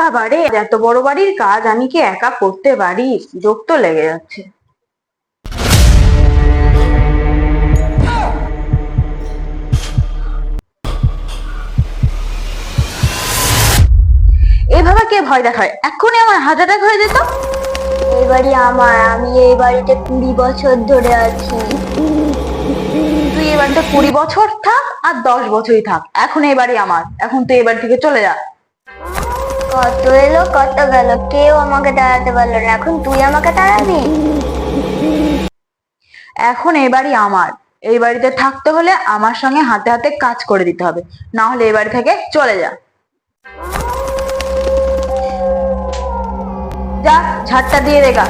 বাবারে, এত বড় বাড়ির কাজ আমি কি একা করতে পারি? বিরক্ত লেগে যাচ্ছে। এভাবে কে ভয় দেখায়? এক্ষুনি আমার হার্ট অ্যাটাক হয়ে যেত। এই বাড়ি আমার, আমি এই বাড়িতে 20 বছর ধরে আছি। তুই এই বাড়িতে 20 বছর থাক আর 10 বছরই থাক, এখন এই বাড়ি আমার। এখন তুই এই বাড়ি থেকে চলে যা। কত এলো কত গেল, কেউ আমাকে তাড়াতে পারলো না, এখন তুই আমাকে তাড়াবি? এখন এই বাড়ি আমার। এই বাড়িতে থাকতে হলে আমার সঙ্গে হাতে হাতে কাজ করে দিতে হবে, না হলে এই বাড়ি থেকে চলে যা। যা, ঝাড়টা দিয়ে দেখা।